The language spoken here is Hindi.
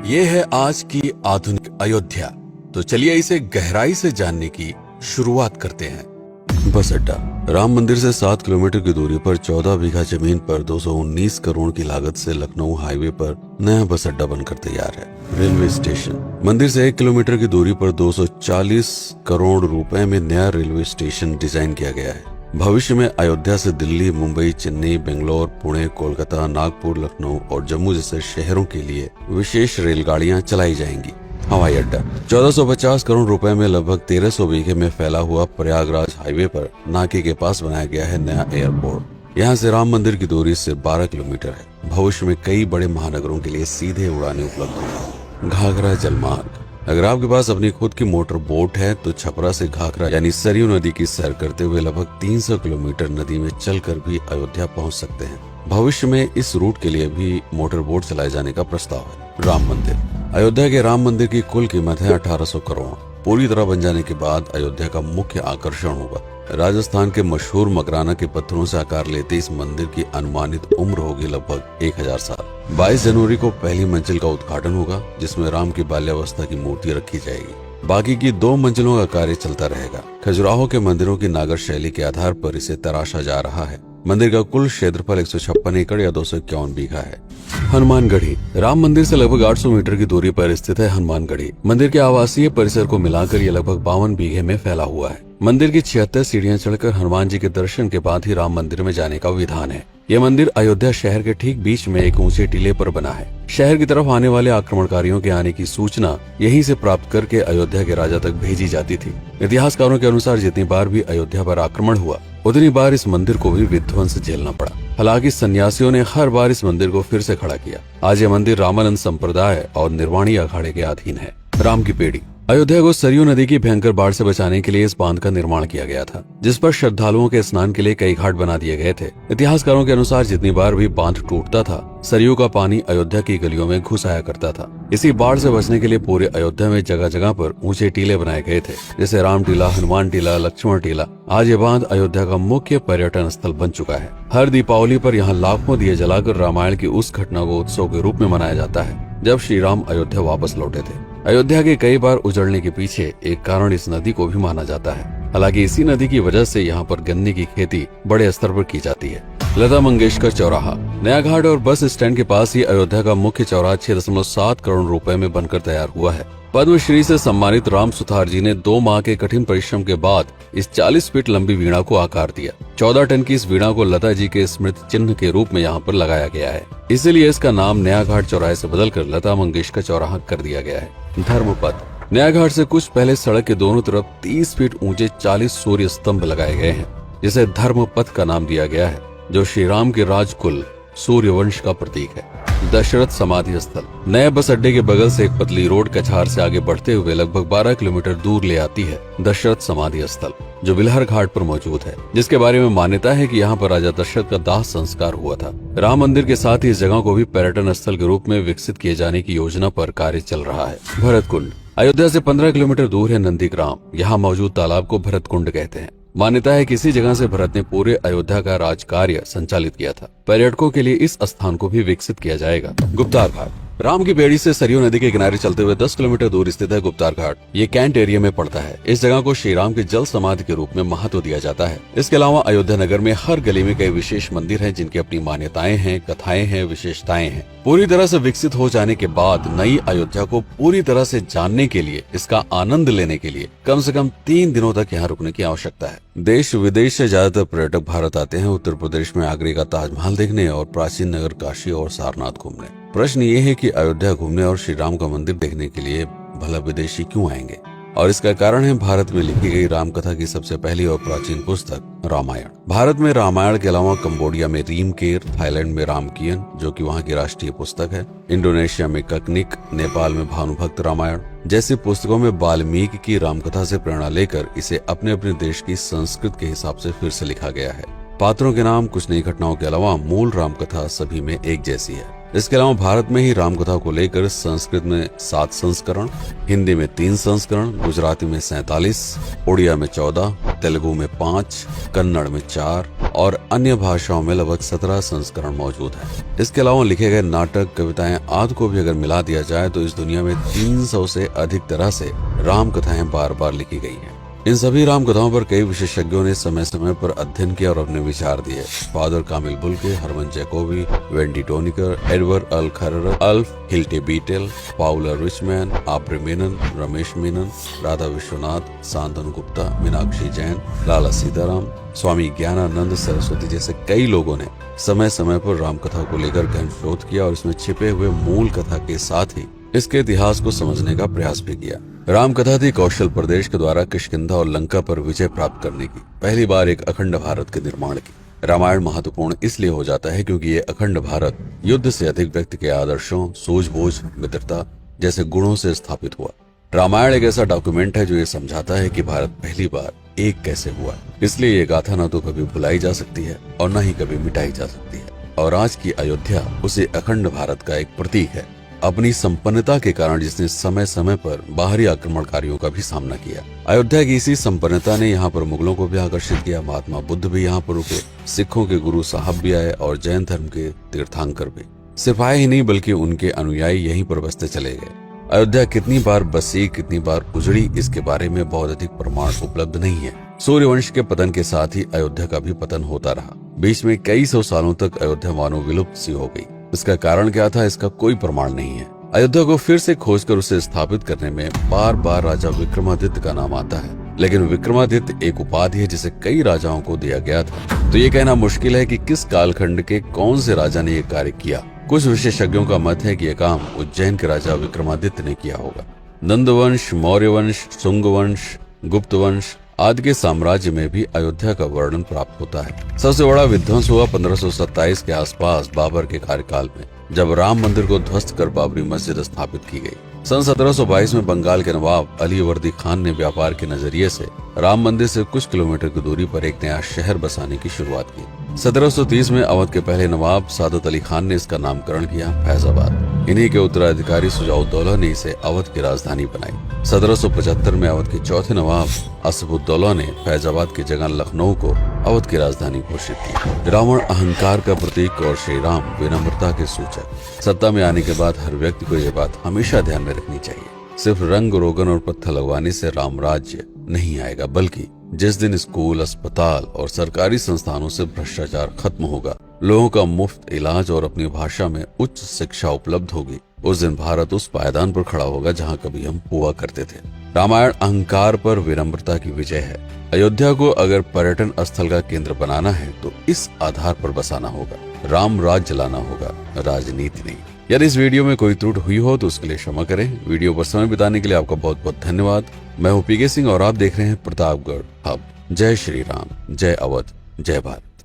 ये है आज की आधुनिक अयोध्या। तो चलिए इसे गहराई से जानने की शुरुआत करते हैं। बस अड्डा। राम मंदिर से 7 किलोमीटर की दूरी पर 14 बीघा जमीन पर 219 करोड़ की लागत से लखनऊ हाईवे पर नया बस अड्डा बनकर तैयार है। Railway station. मंदिर से 1 किलोमीटर की दूरी पर 240 करोड़ रुपए में नया रेलवे स्टेशन डिजाइन किया गया है। भविष्य में अयोध्या से दिल्ली, मुंबई, चेन्नई, बेंगलोर, पुणे, कोलकाता, नागपुर, लखनऊ और जम्मू जैसे शहरों के लिए विशेष रेलगाड़ियां चलाई जाएंगी। हवाई अड्डा। 1450 करोड़ रुपए में लगभग 1300 बीघे में फैला हुआ प्रयागराज हाईवे पर नाके के पास बनाया गया है नया एयरपोर्ट। यहाँ से राम मंदिर की दूरी सिर्फ 12 किलोमीटर है। भविष्य में कई बड़े महानगरों के लिए सीधे उड़ानें उपलब्ध होंगी। घाघरा जलमार्ग। अगर आपके पास अपनी खुद की मोटर बोट है तो छपरा से घाघरा यानी सरयू नदी की सैर करते हुए लगभग 300 किलोमीटर नदी में चलकर भी अयोध्या पहुंच सकते हैं। भविष्य में इस रूट के लिए भी मोटर बोट चलाए जाने का प्रस्ताव है। राम मंदिर। अयोध्या के राम मंदिर की कुल कीमत है 1800 करोड़। पूरी तरह बन जाने के बाद अयोध्या का मुख्य आकर्षण होगा। राजस्थान के मशहूर मकराना के पत्थरों से आकार लेते इस मंदिर की अनुमानित उम्र होगी लगभग 1000 साल। 22 जनवरी को पहली मंजिल का उद्घाटन होगा, जिसमें राम की बाल्यावस्था की मूर्ति रखी जाएगी। बाकी की 2 मंजिलों का कार्य चलता रहेगा। खजुराहो के मंदिरों की नागर शैली के आधार पर इसे तराशा जा रहा है। मंदिर का कुल क्षेत्रफल 156 एकड़ या 251 बीघा है। हनुमानगढ़ी। राम मंदिर से लगभग 800 मीटर की दूरी पर स्थित है हनुमानगढ़ी। मंदिर के आवासीय परिसर को मिलाकर यह लगभग 52 बीघे में फैला हुआ है। मंदिर की 76 सीढ़ियां चढ़कर हनुमान जी के दर्शन के बाद ही राम मंदिर में जाने का विधान है। यह मंदिर अयोध्या शहर के ठीक बीच में एक ऊंचे टीले पर बना है। शहर की तरफ आने वाले आक्रमणकारियों के आने की सूचना यहीं से प्राप्त करके अयोध्या के राजा तक भेजी जाती थी। इतिहासकारों के अनुसार जितनी बार भी अयोध्या पर आक्रमण हुआ उतनी बार इस मंदिर को भी विध्वंस झेलना पड़ा। हालांकि सन्यासियों ने हर बार इस मंदिर को फिर से खड़ा किया। आज यह मंदिर रामानंद संप्रदाय और निर्वाणी अखाड़े के अधीन है। राम की पेड़ी। अयोध्या को सरयू नदी की भयंकर बाढ़ से बचाने के लिए इस बांध का निर्माण किया गया था, जिस पर श्रद्धालुओं के स्नान के लिए कई घाट बना दिए गए थे। इतिहासकारों के अनुसार जितनी बार भी बांध टूटता था, सरयू का पानी अयोध्या की गलियों में घुस आया करता था। इसी बाढ़ से बचने के लिए पूरे अयोध्या में जगह जगह पर ऊंचे टीले बनाए गए थे, जैसे राम टीला, हनुमान टीला, लक्ष्मण टीला। आज ये बांध अयोध्या का मुख्य पर्यटन स्थल बन चुका है। हर दीपावली पर यहाँ लाखों दिए जलाकर रामायण की उस घटना को उत्सव के रूप में मनाया जाता है जब श्री राम अयोध्या वापस लौटे थे। अयोध्या के कई बार उजड़ने के पीछे एक कारण इस नदी को भी माना जाता है। हालांकि इसी नदी की वजह से यहाँ पर गन्ने की खेती बड़े स्तर पर की जाती है। लता मंगेशकर चौराहा। नया घाट और बस स्टैंड के पास ही अयोध्या का मुख्य चौराहा 6.7 करोड़ रुपए में बनकर तैयार हुआ है। पद्मश्री से सम्मानित राम सुथार जी ने 2 माह के कठिन परिश्रम के बाद इस 40 फीट लंबी वीणा को आकार दिया। 14 टन की इस वीणा को लता जी के स्मृति चिन्ह के रूप में यहाँ पर लगाया गया है। इसीलिए इसका नाम नया घाट चौराहे से बदलकर लता मंगेशकर चौराहा कर दिया गया है। धर्मपथ। नया घाट से कुछ पहले सड़क के दोनों तरफ 30 फीट ऊंचे 40 सूर्य स्तंभ लगाए गए हैं, जिसे धर्मपथ का नाम दिया गया है, जो श्री राम के राजकुल सूर्यवंश का प्रतीक है। दशरथ समाधि स्थल। नए बस अड्डे के बगल से एक पतली रोड कछार से आगे बढ़ते हुए लगभग 12 किलोमीटर दूर ले आती है दशरथ समाधि स्थल, जो बिलहर घाट पर मौजूद है, जिसके बारे में मान्यता है कि यहाँ पर राजा दशरथ का दाह संस्कार हुआ था। राम मंदिर के साथ ही इस जगह को भी पर्यटन स्थल के रूप में विकसित किए जाने की योजना पर कार्य चल रहा है। भरत कुंड। अयोध्या से 15 किलोमीटर दूर है नंदीग्राम। यहाँ मौजूद तालाब को भरत कुंड कहते हैं। मान्यता है कि इसी जगह से भरत ने पूरे अयोध्या का राज कार्य संचालित किया था। पर्यटकों के लिए इस स्थान को भी विकसित किया जाएगा। गुप्तार घाट। राम की बेड़ी से सरयू नदी के किनारे चलते हुए 10 किलोमीटर दूर स्थित है गुप्तार घाट। ये कैंट एरिया में पड़ता है। इस जगह को श्री राम के जल समाधि के रूप में महत्व दिया जाता है। इसके अलावा अयोध्या नगर में हर गली में कई विशेष मंदिर हैं, जिनकी अपनी मान्यताएं हैं, कथाएं हैं, विशेषताएं हैं। पूरी तरह से विकसित हो जाने के बाद नई अयोध्या को पूरी तरह से जानने के लिए, इसका आनंद लेने के लिए कम से कम 3 दिनों तक यहाँ रुकने की आवश्यकता है। देश विदेश से ज्यादातर पर्यटक भारत आते हैं उत्तर प्रदेश में आगरे का ताजमहल देखने और प्राचीन नगर काशी और सारनाथ घूमने। प्रश्न ये है कि अयोध्या घूमने और श्री राम का मंदिर देखने के लिए भला विदेशी क्यों आएंगे? और इसका कारण है भारत में लिखी गई राम कथा की सबसे पहली और प्राचीन पुस्तक रामायण। भारत में रामायण के अलावा कंबोडिया में रीमकेर, थाईलैंड में रामकियन, जो कि वहाँ की राष्ट्रीय पुस्तक है, इंडोनेशिया में ककनिक, नेपाल में भानुभक्त रामायण जैसी पुस्तकों में वाल्मीकि की रामकथा से प्रेरणा लेकर इसे अपने अपने देश की संस्कृत के हिसाब से फिर से लिखा गया है। पात्रों के नाम, कुछ नई घटनाओं के अलावा मूल रामकथा सभी में एक जैसी है। इसके अलावा भारत में ही रामकथा को लेकर संस्कृत में 7 संस्करण, हिंदी में 3 संस्करण, गुजराती में 47, उड़िया में 14, तेलुगु में 5, कन्नड़ में 4 और अन्य भाषाओं में लगभग 17 संस्करण मौजूद है। इसके अलावा लिखे गए नाटक, कविताएं आदि को भी अगर मिला दिया जाए तो इस दुनिया में 300 से अधिक तरह से राम कथाएं बार बार लिखी गई हैं। इन सभी राम कथाओं पर कई विशेषज्ञों ने समय समय पर अध्ययन किया और अपने विचार दिए। Father Camille Bulcke, Hermann Jacobi, Wendy Doniger, Edward अल खरर, Alf Hiltebeitel, Paula Richman, Aubrey Menen, Ramesh Menon, Radha Vishwanath, Shantanu Gupta, Meenakshi Jain, Lala Sitaram, Swami Gyanananda Saraswati जैसे कई लोगों ने समय समय पर राम कथा को लेकर गहन शोध किया और इसमें छिपे हुए मूल कथा के साथ ही इसके इतिहास को समझने का प्रयास भी किया। राम कथा थी कौशल प्रदेश के द्वारा किष्किंधा और लंका पर विजय प्राप्त करने की पहली बार एक अखंड भारत के निर्माण की। रामायण महत्वपूर्ण इसलिए हो जाता है क्योंकि ये अखंड भारत युद्ध से अधिक व्यक्ति के आदर्शों, सूझबूझ, मित्रता जैसे गुणों से स्थापित हुआ। रामायण एक ऐसा डॉक्यूमेंट है जो ये समझाता है कि भारत पहली बार एक कैसे हुआ। इसलिए ये गाथा न तो कभी भुलाई जा सकती है और न ही कभी मिटाई जा सकती है। और आज की अयोध्या उसे अखंड भारत का एक प्रतीक है, अपनी संपन्नता के कारण जिसने समय समय पर बाहरी आक्रमणकारियों का भी सामना किया। अयोध्या की इसी संपन्नता ने यहाँ पर मुगलों को भी आकर्षित किया। महात्मा बुद्ध भी यहाँ पर रुके, सिखों के गुरु साहब भी आए और जैन धर्म के तीर्थंकर भी। सिर्फ आए ही नहीं बल्कि उनके अनुयायी यहीं पर बसते चले गए। अयोध्या कितनी बार बसी, कितनी बार उजड़ी, इसके बारे में बहुत अधिक प्रमाण उपलब्ध नहीं है। सूर्यवंश के पतन के साथ ही अयोध्या का भी पतन होता रहा। बीच में कई सौ सालों तक अयोध्या मानो विलुप्त सी हो गई। इसका कारण क्या था, इसका कोई प्रमाण नहीं है। अयोध्या को फिर से खोजकर उसे स्थापित करने में बार बार राजा विक्रमादित्य का नाम आता है, लेकिन विक्रमादित्य एक उपाधि है जिसे कई राजाओं को दिया गया था। तो ये कहना मुश्किल है कि किस कालखंड के कौन से राजा ने ये कार्य किया। कुछ विशेषज्ञों का मत है कि यह काम उज्जैन के राजा विक्रमादित्य ने किया होगा। नंद वंश, मौर्य वंश, शुंग वंश, गुप्त वंश आदि के साम्राज्य में भी अयोध्या का वर्णन प्राप्त होता है। सबसे बड़ा विध्वंस हुआ 1527 के आसपास बाबर के कार्यकाल में, जब राम मंदिर को ध्वस्त कर बाबरी मस्जिद स्थापित की गई। सन 1722 में बंगाल के नवाब अलीवर्दी खान ने व्यापार के नजरिए से राम मंदिर से कुछ किलोमीटर की दूरी पर एक नया शहर बसाने की शुरुआत की। 1730 में अवध के पहले नवाब सादत अली खान ने इसका नामकरण किया फैजाबाद। इन्हीं के उत्तराधिकारी सुजाउद्दौला ने इसे अवध की राजधानी बनाई। 1775 में अवध के चौथे नवाब असफुद्दौला ने फैजाबाद की जगह लखनऊ को अवध की राजधानी घोषित की। रावण अहंकार का प्रतीक और श्री राम विनम्रता के सूचक। सत्ता में आने के बाद हर व्यक्ति को यह बात हमेशा ध्यान में रखनी चाहिए, सिर्फ रंग रोगन और पत्थर लगवाने से राम राज्य नहीं आएगा, बल्कि जिस दिन स्कूल, अस्पताल और सरकारी संस्थानों से भ्रष्टाचार खत्म होगा, लोगों का मुफ्त इलाज और अपनी भाषा में उच्च शिक्षा उपलब्ध होगी, उस दिन भारत उस पायदान पर खड़ा होगा जहां कभी हम हुआ करते थे। रामायण अहंकार पर विनम्रता की विजय है। अयोध्या को अगर पर्यटन स्थल का केंद्र बनाना है तो इस आधार पर बसाना होगा, राम राज्य लाना होगा, राजनीति नहीं। यदि इस वीडियो में कोई त्रुटि हुई हो तो उसके लिए क्षमा करें। वीडियो पर समय बिताने के लिए आपका बहुत बहुत धन्यवाद। मैं हूं पीके सिंह और आप देख रहे हैं प्रतापगढ़ हब। जय श्री राम, जय अवध, जय भारत।